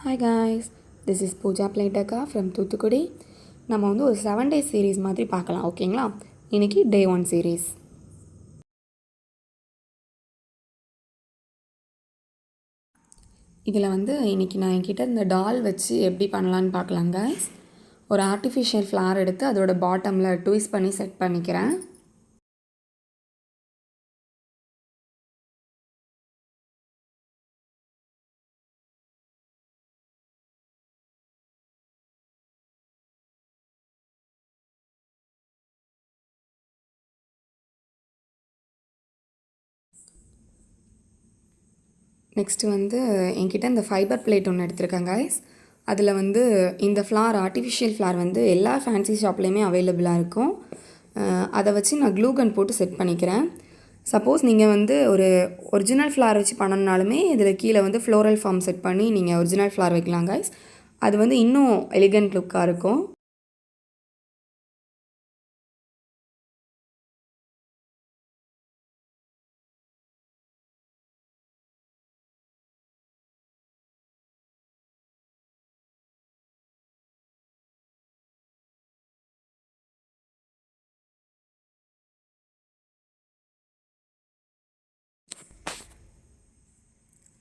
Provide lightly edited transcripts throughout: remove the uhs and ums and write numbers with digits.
Hi guys, this is Pooja Plaitaka from Thuthukudi. நம்ம வந்து ஒரு 7 days series மாதிரி பார்க்கலாம் ஓகேங்களா. இன்னைக்கு day 1 series. இதில் வந்து இன்னைக்கு நான் என்கிட்ட இந்த டால் வச்சு எப்படி பண்ணலான்னு பார்க்கலாம் guys. ஒரு ஆர்டிஃபிஷியல் ஃப்ளார் எடுத்து அதோட பாட்டமில் ட்விஸ்ட் பண்ணி செட் பண்ணிக்கிறேன். நெக்ஸ்ட்டு வந்து என்கிட்ட இந்த ஃபைபர் பிளேட் ஒன்று எடுத்திருக்கேன் கைஸ். அதில் வந்து இந்த ஃப்ளார் ஆர்டிஃபிஷியல் ஃப்ளார் வந்து எல்லா ஃபேன்சி ஷாப்லேயுமே அவைலபிளாக இருக்கும். அதை வச்சு நான் க்ளூ கன் போட்டு செட் பண்ணிக்கிறேன். சப்போஸ் நீங்கள் வந்து ஒரு ஒரிஜினல் ஃப்ளார் வச்சு பண்ணணுனாலுமே இதில் கீழே வந்து ஃப்ளோரல் ஃபார்ம் செட் பண்ணி நீங்கள் ஒரிஜினல் ஃப்ளார் வைக்கலாம் கைஸ். அது வந்து இன்னும் எலிகண்ட் லுக்காக இருக்கும்.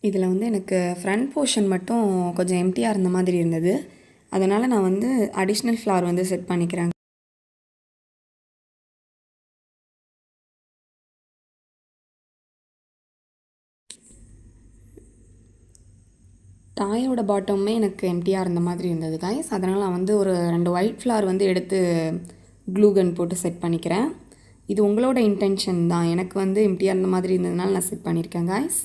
இதில் வந்து எனக்கு ஃப்ரண்ட் போர்ஷன் மட்டும் கொஞ்சம் எம்டியாக இருந்த மாதிரி இருந்தது. அதனால் நான் வந்து அடிஷ்னல் ஃப்ளார் வந்து செட் பண்ணிக்கிறேன். டாயோட பாட்டமுமே எனக்கு எம்டியாக இருந்த மாதிரி இருந்தது கைஸ். அதனால் நான் வந்து ஒரு 2 ஒயிட் ஃப்ளார் வந்து எடுத்து க்ளூ கன் போட்டு செட் பண்ணிக்கிறேன். இது உங்களோட இன்டென்ஷன் தான். எனக்கு வந்து எம்டியாக இருந்த மாதிரி இருந்ததுனால நான் செட் பண்ணியிருக்கேன் கைஸ்.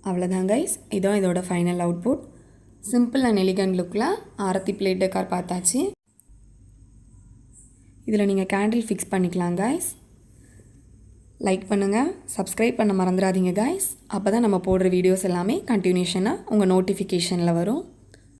அவ்வளோதான் கைஸ். இதுதான் இதோட final output. Simple and elegant லுக்கில் ஆரத்தி பிளேட் டெக்கார் பார்த்தாச்சு. இதில் நீங்கள் கேண்டில் ஃபிக்ஸ் பண்ணிக்கலாம் கைஸ். லைக் பண்ணுங்கள், சப்ஸ்கிரைப் பண்ண மறந்துடாதீங்க கைஸ். அப்போ தான் நம்ம போடுற வீடியோஸ் எல்லாமே கண்டினியூஷனாக உங்கள் நோட்டிஃபிகேஷனில் வரும்.